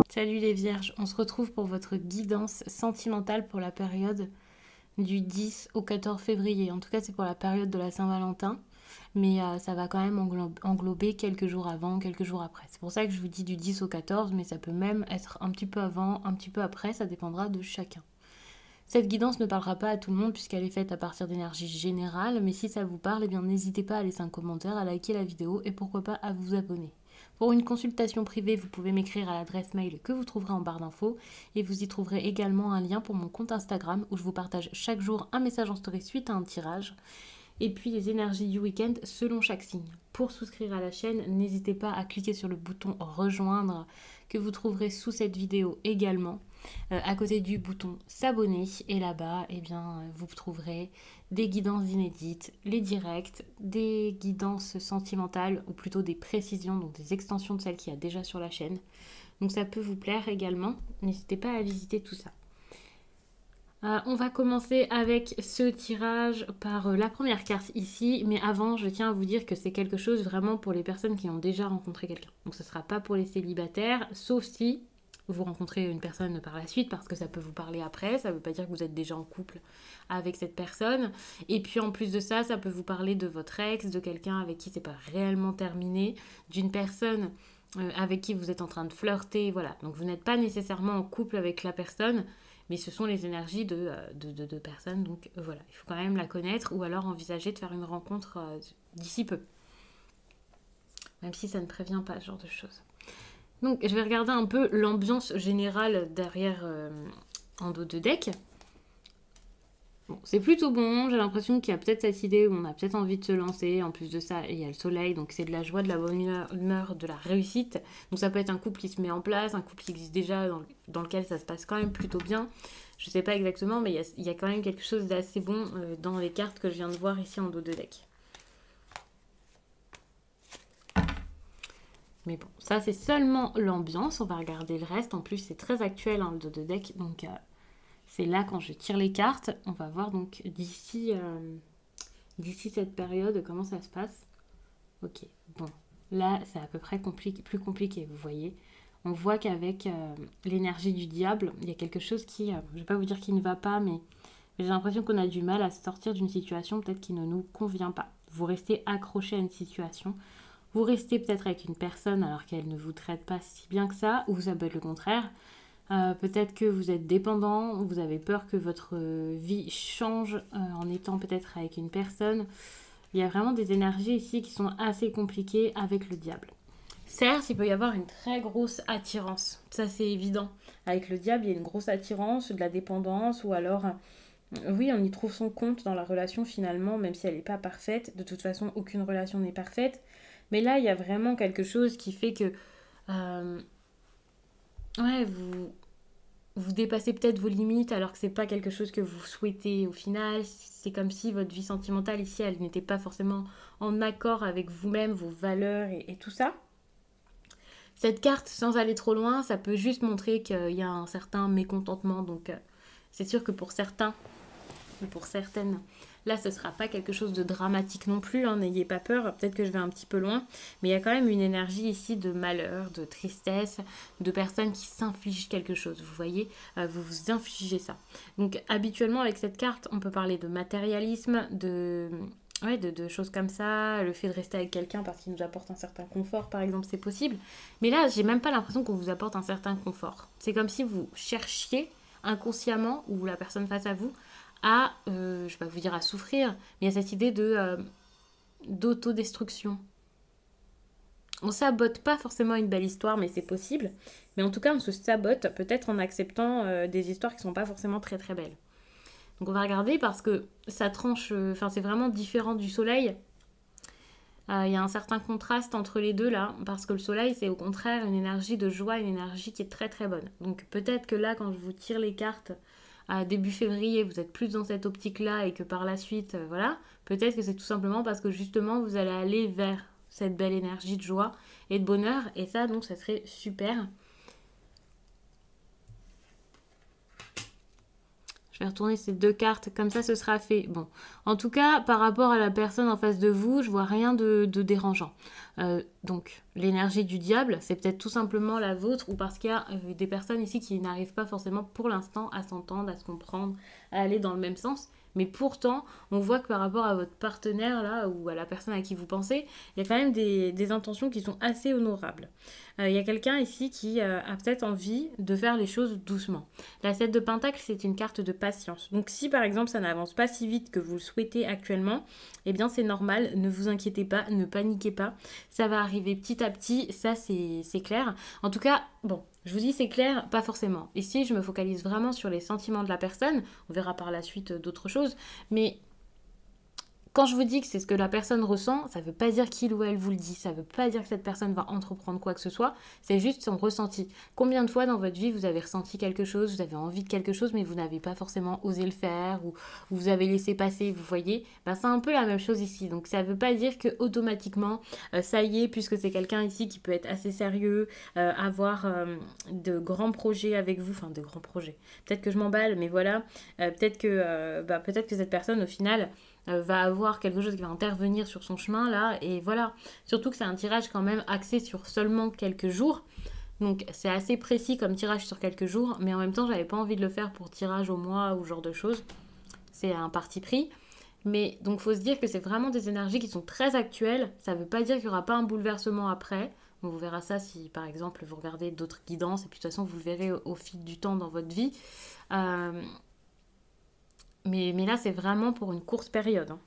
Salut les vierges, on se retrouve pour votre guidance sentimentale pour la période du 10 au 14 février. En tout cas, c'est pour la période de la Saint-Valentin, mais ça va quand même englober quelques jours avant, quelques jours après. C'est pour ça que je vous dis du 10 au 14, mais ça peut même être un petit peu avant, un petit peu après, ça dépendra de chacun. Cette guidance ne parlera pas à tout le monde puisqu'elle est faite à partir d'énergie générale, mais si ça vous parle, eh bien n'hésitez pas à laisser un commentaire, à liker la vidéo et pourquoi pas à vous abonner. Pour une consultation privée, vous pouvez m'écrire à l'adresse mail que vous trouverez en barre d'infos et vous y trouverez également un lien pour mon compte Instagram où je vous partage chaque jour un message en story suite à un tirage et puis les énergies du week-end selon chaque signe. Pour souscrire à la chaîne, n'hésitez pas à cliquer sur le bouton rejoindre que vous trouverez sous cette vidéo également. À côté du bouton s'abonner et là-bas, eh bien, vous trouverez des guidances inédites, les directs, des guidances sentimentales ou plutôt des précisions, donc des extensions de celles qu'il y a déjà sur la chaîne. Donc ça peut vous plaire également, n'hésitez pas à visiter tout ça. On va commencer avec ce tirage par la première carte ici, mais avant je tiens à vous dire que c'est quelque chose vraiment pour les personnes qui ont déjà rencontré quelqu'un. Donc ce ne sera pas pour les célibataires, sauf si vous rencontrez une personne par la suite parce que ça peut vous parler après, ça ne veut pas dire que vous êtes déjà en couple avec cette personne. Et puis en plus de ça, ça peut vous parler de votre ex, de quelqu'un avec qui c'est pas réellement terminé, d'une personne avec qui vous êtes en train de flirter, voilà. Donc vous n'êtes pas nécessairement en couple avec la personne, mais ce sont les énergies de personnes, donc voilà, il faut quand même la connaître ou alors envisager de faire une rencontre d'ici peu. Même si ça ne prévient pas ce genre de choses. Donc je vais regarder un peu l'ambiance générale derrière en dos de deck. Bon, c'est plutôt bon, j'ai l'impression qu'il y a peut-être cette idée où on a peut-être envie de se lancer. En plus de ça, il y a le soleil, donc c'est de la joie, de la bonne humeur, de la réussite. Donc ça peut être un couple qui se met en place, un couple qui existe déjà, dans lequel ça se passe quand même plutôt bien. Je ne sais pas exactement, mais il y a quand même quelque chose d'assez bon dans les cartes que je viens de voir ici en dos de deck. Mais bon, ça c'est seulement l'ambiance, on va regarder le reste. En plus c'est très actuel le dos de deck, donc c'est là quand je tire les cartes. On va voir donc d'ici cette période comment ça se passe. Ok, bon, là c'est à peu près plus compliqué, vous voyez. On voit qu'avec l'énergie du diable, il y a quelque chose qui, je ne vais pas vous dire qui ne va pas, mais j'ai l'impression qu'on a du mal à sortir d'une situation peut-être qui ne nous convient pas. Vous restez accroché à une situation. Vous restez peut-être avec une personne alors qu'elle ne vous traite pas si bien que ça, ou ça peut être le contraire. Peut-être que vous êtes dépendant, vous avez peur que votre vie change en étant peut-être avec une personne. Il y a vraiment des énergies ici qui sont assez compliquées avec le diable. Certes, il peut y avoir une très grosse attirance, ça c'est évident. Avec le diable, il y a une grosse attirance, de la dépendance, ou alors, oui, on y trouve son compte dans la relation finalement, même si elle n'est pas parfaite. De toute façon, aucune relation n'est parfaite. Mais là, il y a vraiment quelque chose qui fait que ouais, vous dépassez peut-être vos limites alors que c'est pas quelque chose que vous souhaitez au final. C'est comme si votre vie sentimentale ici, elle n'était pas forcément en accord avec vous-même, vos valeurs et tout ça. Cette carte, sans aller trop loin, ça peut juste montrer qu'il y a un certain mécontentement. Donc c'est sûr que pour certains ou pour certaines, là ce ne sera pas quelque chose de dramatique non plus, hein, n'ayez pas peur, peut-être que je vais un petit peu loin, mais il y a quand même une énergie ici de malheur, de tristesse, de personnes qui s'infligent quelque chose, vous voyez, vous vous infligez ça. Donc habituellement avec cette carte, on peut parler de matérialisme, de choses comme ça, le fait de rester avec quelqu'un parce qu'il nous apporte un certain confort par exemple, c'est possible, mais là j'ai même pas l'impression qu'on vous apporte un certain confort. C'est comme si vous cherchiez inconsciemment, ou la personne face à vous, à, je ne vais pas vous dire à souffrir, mais il y a cette idée d'autodestruction. On sabote pas forcément une belle histoire, mais c'est possible. Mais en tout cas, on se sabote peut-être en acceptant des histoires qui sont pas forcément très très belles. Donc on va regarder parce que ça tranche, c'est vraiment différent du soleil. Il y a un certain contraste entre les deux là, parce que le soleil c'est au contraire une énergie de joie, une énergie qui est très très bonne. Donc peut-être que là quand je vous tire les cartes à début février, vous êtes plus dans cette optique-là et que par la suite, voilà, peut-être que c'est tout simplement parce que justement, vous allez aller vers cette belle énergie de joie et de bonheur. Et ça, donc, ça serait super. Je vais retourner ces 2 cartes, comme ça ce sera fait. Bon, en tout cas, par rapport à la personne en face de vous, je vois rien de dérangeant. Donc, l'énergie du diable, c'est peut-être tout simplement la vôtre, ou parce qu'il y a des personnes ici qui n'arrivent pas forcément pour l'instant à s'entendre, à se comprendre, à aller dans le même sens. Mais pourtant, on voit que par rapport à votre partenaire, là, ou à la personne à qui vous pensez, il y a quand même des intentions qui sont assez honorables. Il y a quelqu'un ici qui a peut-être envie de faire les choses doucement. La 7 de Pentacle, c'est une carte de patience. Donc si par exemple ça n'avance pas si vite que vous le souhaitez actuellement, eh bien c'est normal, ne vous inquiétez pas, ne paniquez pas. Ça va arriver petit à petit, ça c'est clair. En tout cas, bon, je vous dis c'est clair, pas forcément. Ici, je me focalise vraiment sur les sentiments de la personne. On verra par la suite d'autres choses. Mais quand je vous dis que c'est ce que la personne ressent, ça ne veut pas dire qu'il ou elle vous le dit, ça ne veut pas dire que cette personne va entreprendre quoi que ce soit, c'est juste son ressenti. Combien de fois dans votre vie vous avez ressenti quelque chose, vous avez envie de quelque chose, mais vous n'avez pas forcément osé le faire, ou vous avez laissé passer, vous voyez, ben, c'est un peu la même chose ici. Donc ça ne veut pas dire que automatiquement, ça y est, puisque c'est quelqu'un ici qui peut être assez sérieux, avoir de grands projets avec vous, enfin de grands projets. Peut-être que je m'emballe, mais voilà, peut-être que cette personne au final va avoir quelque chose qui va intervenir sur son chemin là, et voilà. Surtout que c'est un tirage quand même axé sur seulement quelques jours, donc c'est assez précis comme tirage sur quelques jours, mais en même temps j'avais pas envie de le faire pour tirage au mois ou ce genre de choses, c'est un parti pris. Mais donc faut se dire que c'est vraiment des énergies qui sont très actuelles, ça veut pas dire qu'il y aura pas un bouleversement après. On vous verra ça si par exemple vous regardez d'autres guidances, et puis de toute façon vous le verrez au fil du temps dans votre vie. Mais là, c'est vraiment pour une courte période. Hein.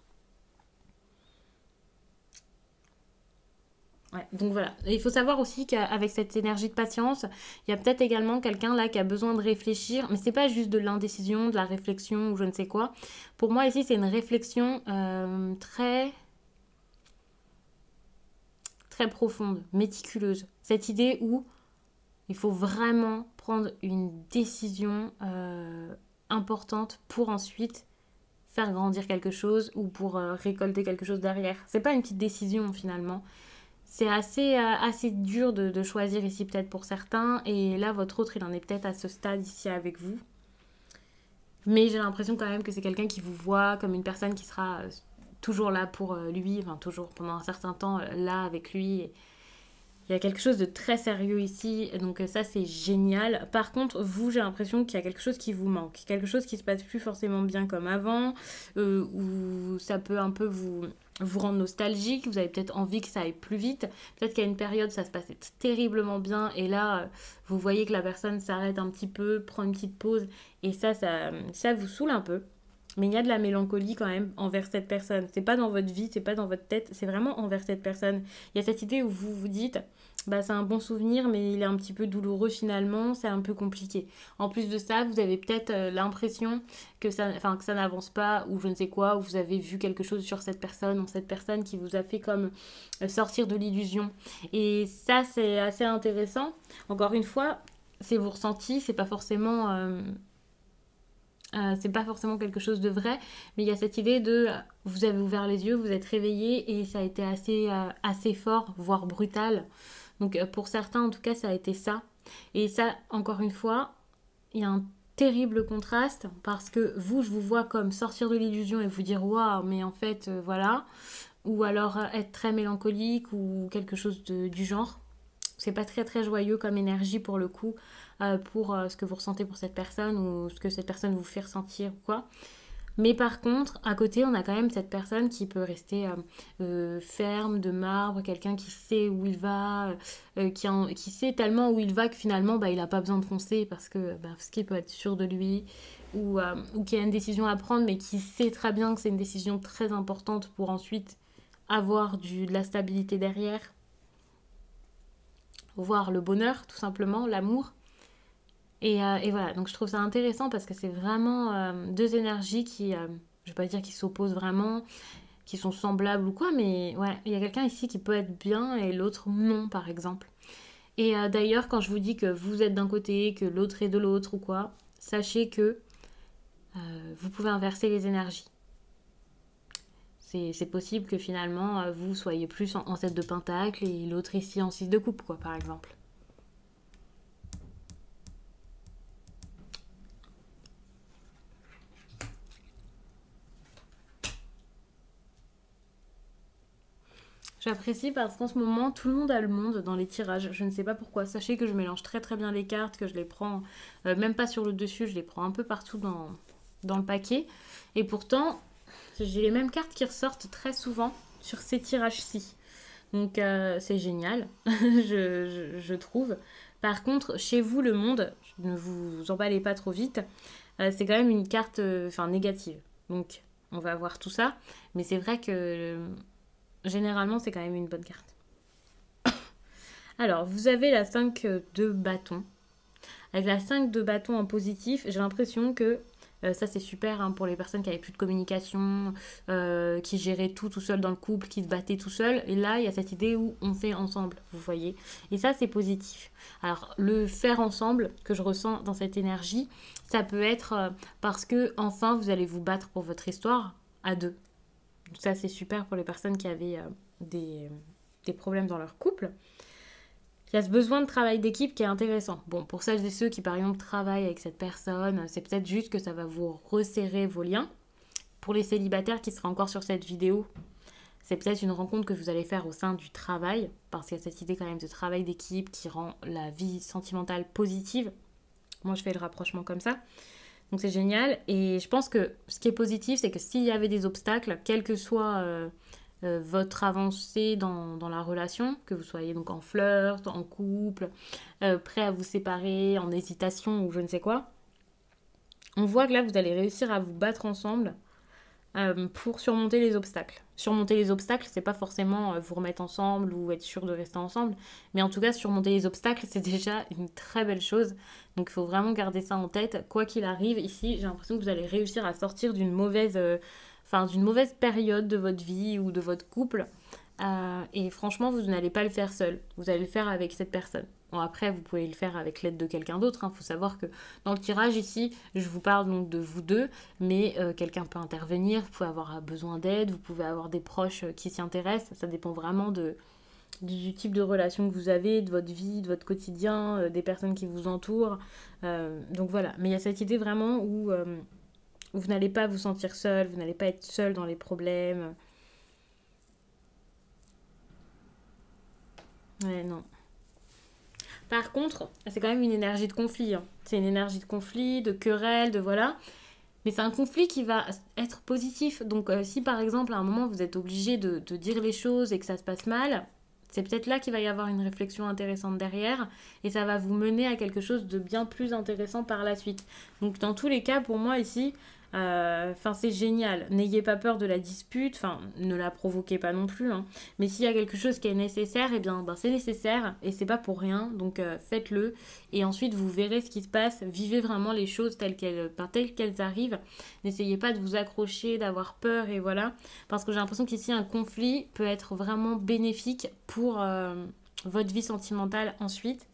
Ouais, donc voilà. Et il faut savoir aussi qu'avec cette énergie de patience, il y a peut-être également quelqu'un là qui a besoin de réfléchir. Mais c'est pas juste de l'indécision, de la réflexion ou je ne sais quoi. Pour moi, ici, c'est une réflexion très, très profonde, méticuleuse. Cette idée où il faut vraiment prendre une décision importante pour ensuite faire grandir quelque chose ou pour récolter quelque chose derrière. C'est pas une petite décision finalement. C'est assez dur de choisir ici peut-être pour certains, et là votre autre il en est peut-être à ce stade ici avec vous. Mais j'ai l'impression quand même que c'est quelqu'un qui vous voit comme une personne qui sera toujours là pour lui, enfin toujours pendant un certain temps là avec lui. Il y a quelque chose de très sérieux ici, donc ça c'est génial. Par contre, vous, j'ai l'impression qu'il y a quelque chose qui vous manque, quelque chose qui se passe plus forcément bien comme avant, ou ça peut un peu vous rendre nostalgique, vous avez peut-être envie que ça aille plus vite. Peut-être qu'à une période, ça se passait terriblement bien, et là, vous voyez que la personne s'arrête un petit peu, prend une petite pause, et ça vous saoule un peu. Mais il y a de la mélancolie quand même envers cette personne. C'est pas dans votre vie, c'est pas dans votre tête, c'est vraiment envers cette personne. Il y a cette idée où vous vous dites, bah c'est un bon souvenir, mais il est un petit peu douloureux finalement, c'est un peu compliqué. En plus de ça, vous avez peut-être l'impression que ça n'avance pas, ou je ne sais quoi, ou vous avez vu quelque chose sur cette personne, ou cette personne qui vous a fait comme sortir de l'illusion. Et ça, c'est assez intéressant. Encore une fois, c'est vos ressentis, c'est pas forcément quelque chose de vrai, mais il y a cette idée de vous avez ouvert les yeux, vous êtes réveillé, et ça a été assez fort, voire brutal. Donc pour certains en tout cas ça a été ça. Et ça, encore une fois, il y a un terrible contraste, parce que vous, je vous vois comme sortir de l'illusion et vous dire waouh, mais en fait voilà, ou alors être très mélancolique ou quelque chose du genre. C'est pas très très joyeux comme énergie pour le coup, pour ce que vous ressentez pour cette personne ou ce que cette personne vous fait ressentir ou quoi. Mais par contre, à côté, on a quand même cette personne qui peut rester ferme, de marbre, quelqu'un qui sait où il va, qui sait tellement où il va que finalement, bah, il n'a pas besoin de foncer parce qu'il peut être sûr de lui, ou qui a une décision à prendre, mais qui sait très bien que c'est une décision très importante pour ensuite avoir de la stabilité derrière, voir le bonheur, tout simplement, l'amour. Et voilà, donc je trouve ça intéressant parce que c'est vraiment deux énergies qui, je vais pas dire qui s'opposent vraiment, qui sont semblables ou quoi, mais ouais, il y a quelqu'un ici qui peut être bien et l'autre non, par exemple. Et d'ailleurs, quand je vous dis que vous êtes d'un côté, que l'autre est de l'autre ou quoi, sachez que vous pouvez inverser les énergies. C'est possible que finalement, vous soyez plus en 7 de pentacle et l'autre ici en 6 de coupe, quoi, par exemple. J'apprécie parce qu'en ce moment, tout le monde a le monde dans les tirages. Je ne sais pas pourquoi. Sachez que je mélange très très bien les cartes, que je les prends même pas sur le dessus, je les prends un peu partout dans le paquet. Et pourtant, j'ai les mêmes cartes qui ressortent très souvent sur ces tirages-ci. Donc c'est génial, je trouve. Par contre, chez vous, le monde, ne vous emballez pas trop vite, c'est quand même une carte négative. Donc on va voir tout ça. Mais c'est vrai que généralement, c'est quand même une bonne carte. Alors, vous avez la 5 de bâton. Avec la 5 de bâton en positif, j'ai l'impression que ça c'est super hein, pour les personnes qui avaient plus de communication, qui géraient tout seul dans le couple, qui se battaient tout seul. Et là, il y a cette idée où on fait ensemble, vous voyez. Et ça, c'est positif. Alors, le faire ensemble que je ressens dans cette énergie, ça peut être parce que enfin vous allez vous battre pour votre histoire à deux. Donc ça, c'est super pour les personnes qui avaient des problèmes dans leur couple. Il y a ce besoin de travail d'équipe qui est intéressant. Bon, pour celles et ceux qui, par exemple, travaillent avec cette personne, c'est peut-être juste que ça va vous resserrer vos liens. Pour les célibataires qui seraient encore sur cette vidéo, c'est peut-être une rencontre que vous allez faire au sein du travail, parce qu'il y a cette idée quand même de travail d'équipe qui rend la vie sentimentale positive. Moi, je fais le rapprochement comme ça. Donc, c'est génial. Et je pense que ce qui est positif, c'est que s'il y avait des obstacles, quel que soit votre avancée dans la relation, que vous soyez donc en flirt, en couple, prêt à vous séparer, en hésitation ou je ne sais quoi, on voit que là vous allez réussir à vous battre ensemble pour surmonter les obstacles. Surmonter les obstacles, c'est pas forcément vous remettre ensemble ou être sûr de rester ensemble, mais en tout cas surmonter les obstacles, c'est déjà une très belle chose. Donc il faut vraiment garder ça en tête. Quoi qu'il arrive, ici, j'ai l'impression que vous allez réussir à sortir d'une mauvaise période de votre vie ou de votre couple. Et franchement, vous n'allez pas le faire seul. Vous allez le faire avec cette personne. Bon, après, vous pouvez le faire avec l'aide de quelqu'un d'autre. Il faut savoir que dans le tirage, ici, je vous parle donc de vous deux, mais quelqu'un peut intervenir. Vous pouvez avoir besoin d'aide, vous pouvez avoir des proches qui s'y intéressent. Ça dépend vraiment du type de relation que vous avez, de votre vie, de votre quotidien, des personnes qui vous entourent. Donc voilà. Mais il y a cette idée vraiment où vous n'allez pas vous sentir seul, vous n'allez pas être seul dans les problèmes. Ouais, non. Par contre, c'est quand même une énergie de conflit. Hein. C'est une énergie de conflit, de querelle, de voilà. Mais c'est un conflit qui va être positif. Donc si par exemple à un moment vous êtes obligé de dire les choses et que ça se passe mal, c'est peut-être là qu'il va y avoir une réflexion intéressante derrière et ça va vous mener à quelque chose de bien plus intéressant par la suite. Donc dans tous les cas, pour moi ici, c'est génial. N'ayez pas peur de la dispute, ne la provoquez pas non plus. Hein. Mais s'il y a quelque chose qui est nécessaire, eh bien, c'est nécessaire et c'est pas pour rien. Donc faites-le et ensuite vous verrez ce qui se passe. Vivez vraiment les choses telles qu'elles arrivent. N'essayez pas de vous accrocher, d'avoir peur et voilà. Parce que j'ai l'impression qu'ici un conflit peut être vraiment bénéfique pour votre vie sentimentale ensuite.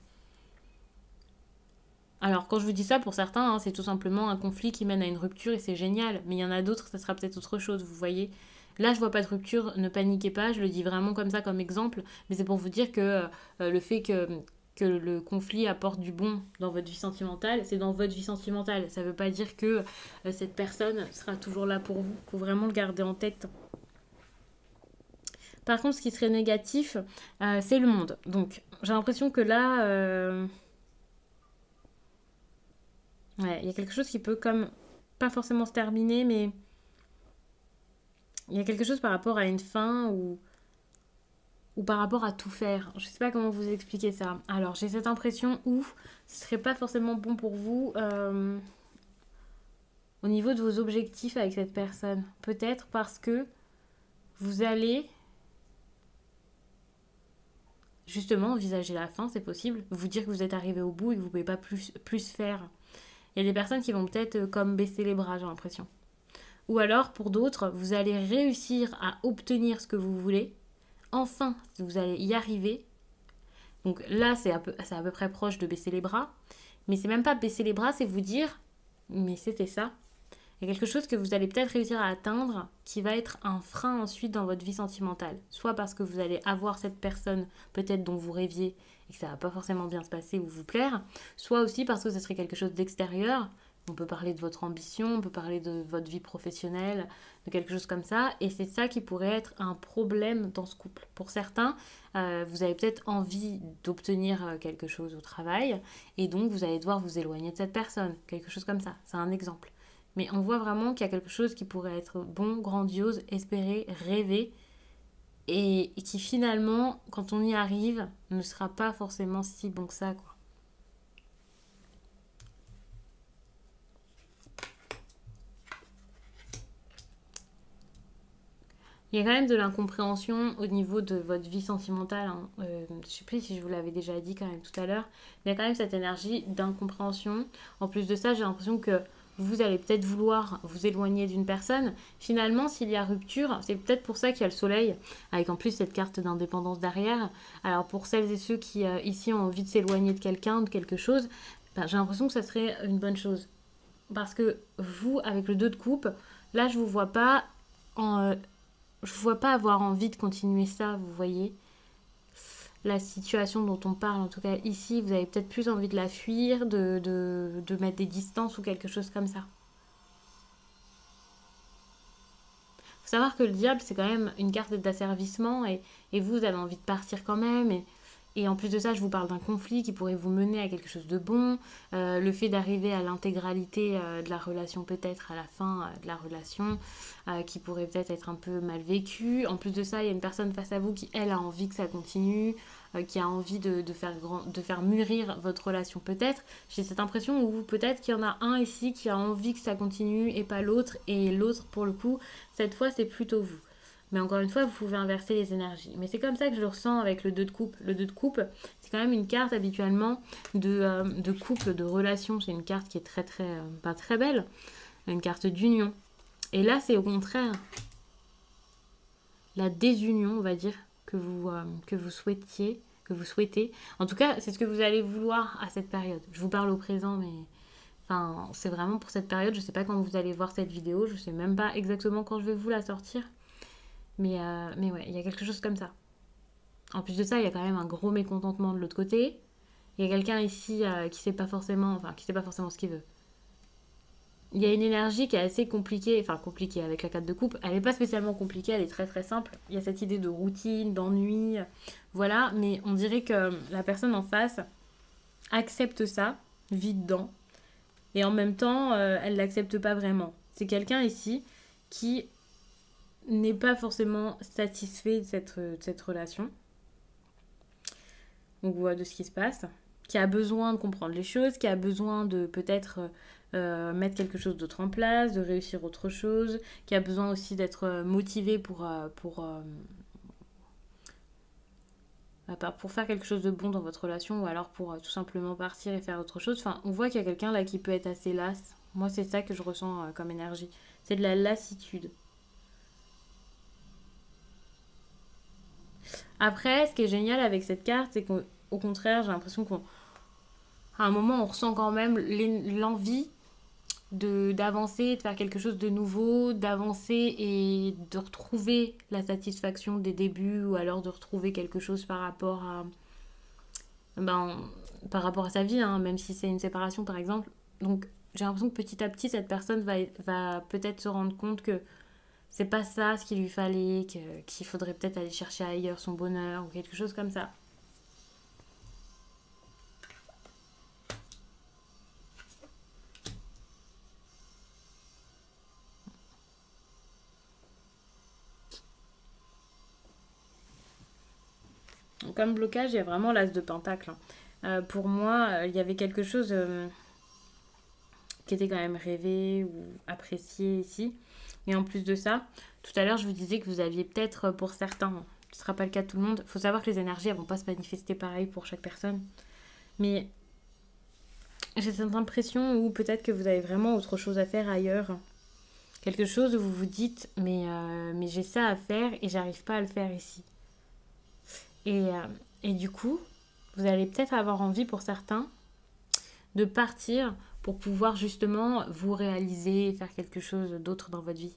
Alors, quand je vous dis ça, pour certains, hein, c'est tout simplement un conflit qui mène à une rupture et c'est génial. Mais il y en a d'autres, ça sera peut-être autre chose, vous voyez. Là, je vois pas de rupture, ne paniquez pas, je le dis vraiment comme ça, comme exemple. Mais c'est pour vous dire que le fait que le conflit apporte du bon dans votre vie sentimentale, c'est dans votre vie sentimentale. Ça veut pas dire que cette personne sera toujours là pour vous. Il faut vraiment le garder en tête. Par contre, ce qui serait négatif, c'est le monde. Donc, j'ai l'impression que là... Ouais, il y a quelque chose qui peut comme pas forcément se terminer, mais il y a quelque chose par rapport à une fin ou par rapport à tout faire. Je sais pas comment vous expliquer ça. Alors, j'ai cette impression où ce serait pas forcément bon pour vous au niveau de vos objectifs avec cette personne. Peut-être parce que vous allez justement envisager la fin, c'est possible. Vous dire que vous êtes arrivé au bout et que vous pouvez pas plus faire. Il y a des personnes qui vont peut-être comme baisser les bras, j'ai l'impression. Ou alors, pour d'autres, vous allez réussir à obtenir ce que vous voulez. Enfin, vous allez y arriver. Donc là, c'est à peu près proche de baisser les bras. Mais c'est même pas baisser les bras, c'est vous dire, mais c'était ça. Il y a quelque chose que vous allez peut-être réussir à atteindre qui va être un frein ensuite dans votre vie sentimentale. Soit parce que vous allez avoir cette personne peut-être dont vous rêviez et que ça va pas forcément bien se passer ou vous plaire. Soit aussi parce que ce serait quelque chose d'extérieur On peut parler de votre ambition, on peut parler de votre vie professionnelle, de quelque chose comme ça. Et c'est ça qui pourrait être un problème dans ce couple. Pour certains, vous avez peut-être envie d'obtenir quelque chose au travail et donc vous allez devoir vous éloigner de cette personne. Quelque chose comme ça. C'est un exemple. Mais on voit vraiment qu'il y a quelque chose qui pourrait être bon, grandiose, espéré, rêvé et qui finalement, quand on y arrive, ne sera pas forcément si bon que ça, quoi. Il y a quand même de l'incompréhension au niveau de votre vie sentimentale, hein. Je ne sais plus si je vous l'avais déjà dit quand même tout à l'heure. Mais il y a quand même cette énergie d'incompréhension. En plus de ça, j'ai l'impression que vous allez peut-être vouloir vous éloigner d'une personne. Finalement, s'il y a rupture, c'est peut-être pour ça qu'il y a le soleil, avec en plus cette carte d'indépendance derrière. Alors pour celles et ceux qui ici ont envie de s'éloigner de quelqu'un, de quelque chose, ben, j'ai l'impression que ça serait une bonne chose. Parce que vous, avec le 2 de coupe, là je vous vois pas en, je ne vois pas avoir envie de continuer ça, vous voyez. La situation dont on parle, en tout cas ici, vous avez peut-être plus envie de la fuir, de mettre des distances ou quelque chose comme ça. Faut savoir que le diable, c'est quand même une carte d'asservissement et vous avez envie de partir quand même. Et en plus de ça, je vous parle d'un conflit qui pourrait vous mener à quelque chose de bon. Le fait d'arriver à l'intégralité de la relation, peut-être à la fin de la relation, qui pourrait peut-être être un peu mal vécu. En plus de ça, il y a une personne face à vous qui, elle, a envie que ça continue, qui a envie de faire mûrir votre relation peut-être. J'ai cette impression où peut-être qu'il y en a un ici qui a envie que ça continue et pas l'autre. Et l'autre, pour le coup, cette fois, c'est plutôt vous. Mais encore une fois, vous pouvez inverser les énergies. Mais c'est comme ça que je le ressens avec le 2 de coupe. Le 2 de coupe, c'est quand même une carte habituellement de couple, de relation. C'est une carte qui est pas très belle. Une carte d'union. Et là, c'est au contraire la désunion, on va dire, que vous souhaitiez, que vous souhaitez. En tout cas, c'est ce que vous allez vouloir à cette période. Je vous parle au présent, mais enfin, c'est vraiment pour cette période. Je ne sais pas quand vous allez voir cette vidéo. Je ne sais même pas exactement quand je vais vous la sortir. Mais ouais, il y a quelque chose comme ça. En plus de ça, il y a quand même un gros mécontentement de l'autre côté. Il y a quelqu'un ici qui sait pas forcément, enfin, qui sait pas forcément ce qu'il veut. Il y a une énergie qui est assez compliquée, enfin compliquée avec la carte de coupe. Elle n'est pas spécialement compliquée, elle est très très simple. Il y a cette idée de routine, d'ennui, voilà. Mais on dirait que la personne en face accepte ça, vit dedans. Et en même temps, elle l'accepte pas vraiment. C'est quelqu'un ici qui n'est pas forcément satisfait de cette relation. On voit de ce qui se passe. Qui a besoin de comprendre les choses, qui a besoin de peut-être mettre quelque chose d'autre en place, de réussir autre chose, qui a besoin aussi d'être motivé pour faire quelque chose de bon dans votre relation ou alors pour tout simplement partir et faire autre chose. Enfin, on voit qu'il y a quelqu'un là qui peut être assez las. Moi, c'est ça que je ressens comme énergie. C'est de la lassitude. Après, ce qui est génial avec cette carte, c'est qu'au contraire, j'ai l'impression qu'à un moment, on ressent quand même l'envie d'avancer, de faire quelque chose de nouveau, d'avancer et de retrouver la satisfaction des débuts ou alors de retrouver quelque chose ben, par rapport à sa vie, hein, même si c'est une séparation par exemple. Donc j'ai l'impression que petit à petit, cette personne va peut-être se rendre compte que c'est pas ça ce qu'il lui fallait, qu'il faudrait peut-être aller chercher ailleurs son bonheur ou quelque chose comme ça. Comme blocage, il y a vraiment l'as de pentacle, hein. Pour moi, il y avait quelque chose qui était quand même rêvé ou apprécié ici. Et en plus de ça, tout à l'heure, je vous disais que vous aviez peut-être pour certains, ce ne sera pas le cas de tout le monde, il faut savoir que les énergies ne vont pas se manifester pareil pour chaque personne. Mais j'ai cette impression où peut-être que vous avez vraiment autre chose à faire ailleurs. Quelque chose où vous vous dites, mais j'ai ça à faire et j'arrive pas à le faire ici. Et du coup, vous allez peut-être avoir envie pour certains de partir pour pouvoir justement vous réaliser et faire quelque chose d'autre dans votre vie.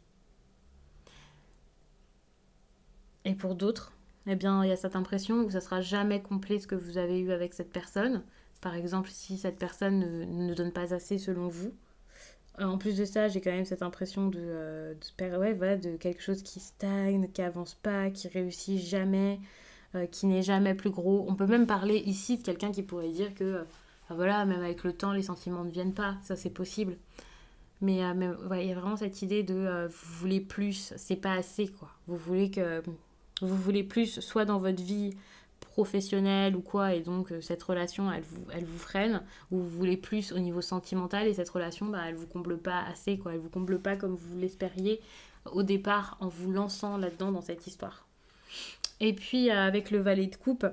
Et pour d'autres, eh bien, il y a cette impression que ça sera jamais complet ce que vous avez eu avec cette personne. Par exemple, si cette personne ne donne pas assez selon vous. En plus de ça, j'ai quand même cette impression ouais, voilà, de quelque chose qui stagne, qui avance pas, qui réussit jamais, qui n'est jamais plus gros. On peut même parler ici de quelqu'un qui pourrait dire que, voilà, même avec le temps, les sentiments ne viennent pas. Ça, c'est possible. Mais ouais, il y a vraiment cette idée de vous voulez plus, c'est pas assez, quoi. Vous voulez plus, soit dans votre vie professionnelle ou quoi, et donc cette relation, elle vous freine, ou vous voulez plus au niveau sentimental, et cette relation, bah, elle vous comble pas assez, quoi. Elle vous comble pas comme vous l'espériez au départ en vous lançant là-dedans dans cette histoire. Et puis avec le valet de coupe,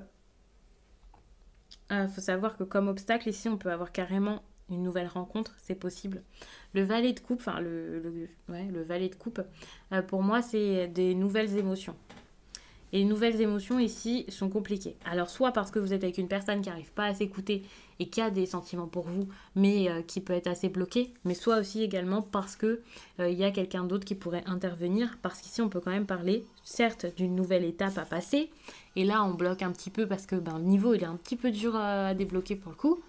faut savoir que comme obstacle ici, on peut avoir carrément une nouvelle rencontre, c'est possible. Le valet de coupe, enfin ouais, le valet de coupe, pour moi, c'est des nouvelles émotions. Et les nouvelles émotions ici sont compliquées. Alors soit parce que vous êtes avec une personne qui n'arrive pas à s'écouter et qui a des sentiments pour vous, mais qui peut être assez bloqué, mais soit aussi également parce que y a quelqu'un d'autre qui pourrait intervenir, parce qu'ici on peut quand même parler, certes, d'une nouvelle étape à passer, et là on bloque un petit peu parce que le niveau il est un petit peu dur à débloquer pour le coup,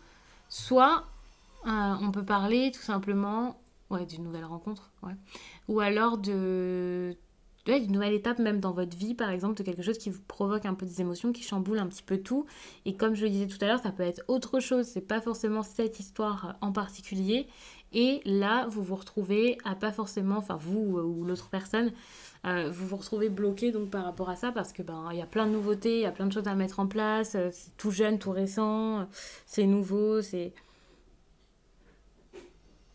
soit on peut parler tout simplement ouais, d'une nouvelle rencontre, ouais. Ou alors ouais, d'une nouvelle étape même dans votre vie, par exemple, de quelque chose qui vous provoque un peu des émotions, qui chamboule un petit peu tout. Et comme je le disais tout à l'heure, ça peut être autre chose, c'est pas forcément cette histoire en particulier. Et là, vous vous retrouvez à pas forcément, enfin vous ou l'autre personne, vous vous retrouvez bloqué donc par rapport à ça parce que il y a plein de nouveautés, il y a plein de choses à mettre en place, c'est tout jeune, tout récent, c'est nouveau, c'est...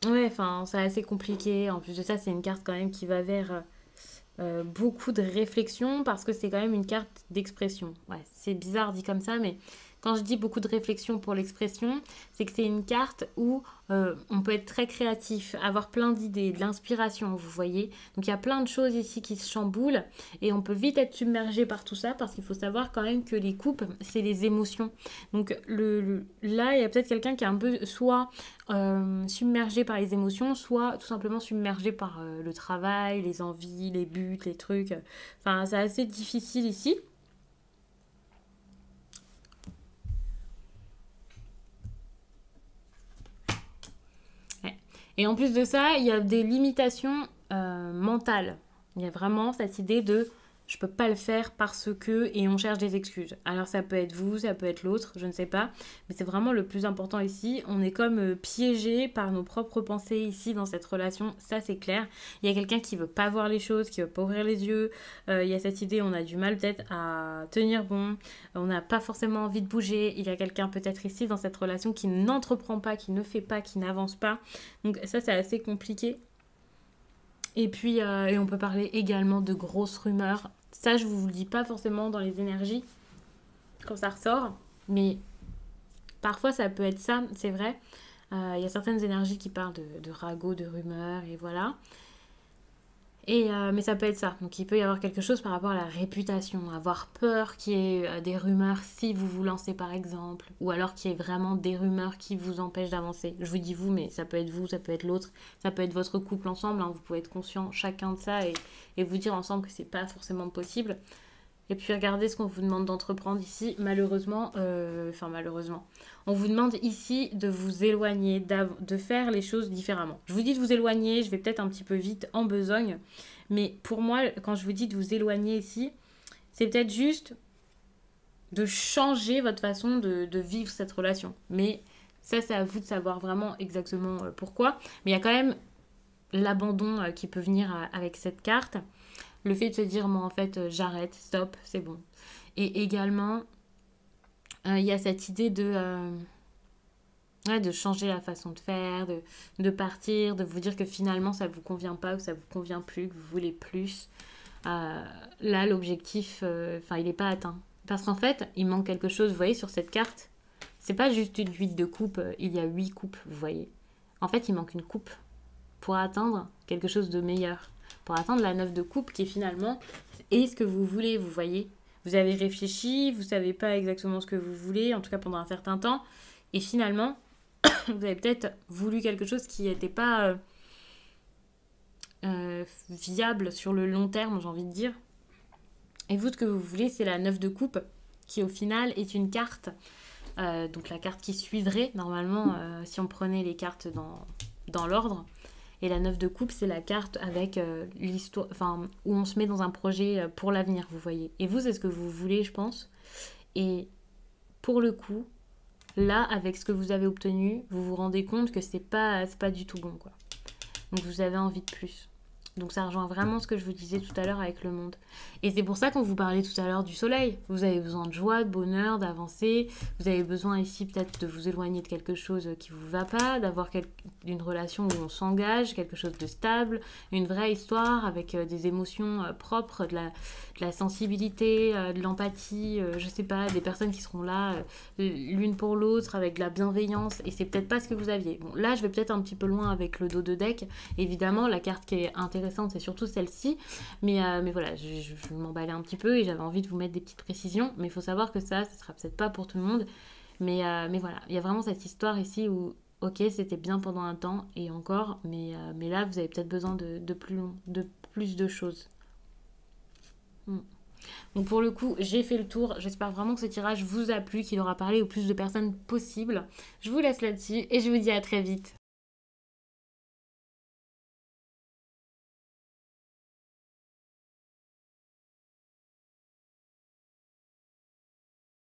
Ouais, enfin, c'est assez compliqué. En plus de ça, c'est une carte quand même qui va vers beaucoup de réflexion parce que c'est quand même une carte d'expression. Ouais, c'est bizarre dit comme ça, mais quand je dis beaucoup de réflexion pour l'expression, c'est que c'est une carte où on peut être très créatif, avoir plein d'idées, de l'inspiration, vous voyez. Donc il y a plein de choses ici qui se chamboulent et on peut vite être submergé par tout ça parce qu'il faut savoir quand même que les coupes, c'est les émotions. Donc là, il y a peut-être quelqu'un qui est un peu soit submergé par les émotions, soit tout simplement submergé par le travail, les envies, les buts, les trucs. Enfin, c'est assez difficile ici. Ouais. Et en plus de ça, il y a des limitations mentales. Il y a vraiment cette idée de je peux pas le faire parce que et on cherche des excuses. Alors ça peut être vous, ça peut être l'autre, je ne sais pas, mais c'est vraiment le plus important ici. On est comme piégé par nos propres pensées ici dans cette relation, ça c'est clair. Il y a quelqu'un qui veut pas voir les choses, qui veut pas ouvrir les yeux. Il y a cette idée, on a du mal peut-être à tenir bon, on n'a pas forcément envie de bouger. Il y a quelqu'un peut-être ici dans cette relation qui n'entreprend pas, qui ne fait pas, qui n'avance pas. Donc ça c'est assez compliqué. Et puis, et on peut parler également de grosses rumeurs. Ça, je vous le dis pas forcément dans les énergies, quand ça ressort. Mais parfois, ça peut être ça, c'est vrai. Il y a certaines énergies qui parlent de ragots, de rumeurs, et voilà. Mais ça peut être ça. Donc il peut y avoir quelque chose par rapport à la réputation. Avoir peur qu'il y ait des rumeurs si vous vous lancez par exemple. Ou alors qu'il y ait vraiment des rumeurs qui vous empêchent d'avancer. Je vous dis vous, mais ça peut être vous, ça peut être l'autre. Ça peut être votre couple ensemble. Hein. Vous pouvez être conscient chacun de ça et vous dire ensemble que c'est pas forcément possible. Et puis regardez ce qu'on vous demande d'entreprendre ici. Malheureusement, malheureusement, on vous demande ici de vous éloigner, de faire les choses différemment. Je vous dis de vous éloigner, je vais peut-être un petit peu vite en besogne. Mais pour moi, quand je vous dis de vous éloigner ici, c'est peut-être juste de changer votre façon de vivre cette relation. Mais ça, c'est à vous de savoir vraiment exactement pourquoi. Mais il y a quand même l'abandon qui peut venir avec cette carte. Le fait de se dire, moi en fait, j'arrête, stop, c'est bon. Et également, il y a cette idée de changer la façon de faire, de partir, de vous dire que finalement ça ne vous convient pas ou ça ne vous convient plus, que vous voulez plus. Là, l'objectif, il n'est pas atteint. Parce qu'en fait, il manque quelque chose, vous voyez, sur cette carte. C'est pas juste une 8 de coupe, il y a 8 coupes, vous voyez. En fait, il manque une coupe pour atteindre quelque chose de meilleur. Pour atteindre la 9 de coupe qui est finalement est ce que vous voulez, vous voyez. Vous avez réfléchi, vous savez pas exactement ce que vous voulez, en tout cas pendant un certain temps, et finalement, vous avez peut-être voulu quelque chose qui n'était pas viable sur le long terme, j'ai envie de dire. Et vous, ce que vous voulez, c'est la 9 de coupe, qui au final est une carte, donc la carte qui suivrait, normalement, si on prenait les cartes dans l'ordre. Et la 9 de coupe, c'est la carte avec l'histoire, enfin, où on se met dans un projet pour l'avenir, vous voyez. Et vous, c'est ce que vous voulez, je pense. Et pour le coup, là, avec ce que vous avez obtenu, vous vous rendez compte que c'est pas du tout bon, quoi. Donc vous avez envie de plus. Donc ça rejoint vraiment ce que je vous disais tout à l'heure avec le monde. Et c'est pour ça qu'on vous parlait tout à l'heure du soleil. Vous avez besoin de joie, de bonheur, d'avancer. Vous avez besoin ici peut-être de vous éloigner de quelque chose qui ne vous va pas, d'avoir une relation où on s'engage, quelque chose de stable, une vraie histoire avec des émotions propres, de la sensibilité, de l'empathie, je sais pas, des personnes qui seront là l'une pour l'autre avec de la bienveillance. Et c'est peut-être pas ce que vous aviez. Bon, là, je vais peut-être un petit peu loin avec le dos de deck. Évidemment, la carte qui est intéressante, c'est surtout celle-ci, mais voilà, je m'emballais un petit peu et j'avais envie de vous mettre des petites précisions, mais il faut savoir que ça sera peut-être pas pour tout le monde, mais voilà, il y a vraiment cette histoire ici où, ok, c'était bien pendant un temps, et encore, mais là, vous avez peut-être besoin de plus de choses. Donc pour le coup, j'ai fait le tour. J'espère vraiment que ce tirage vous a plu, qu'il aura parlé au plus de personnes possible. Je vous laisse là-dessus et je vous dis à très vite.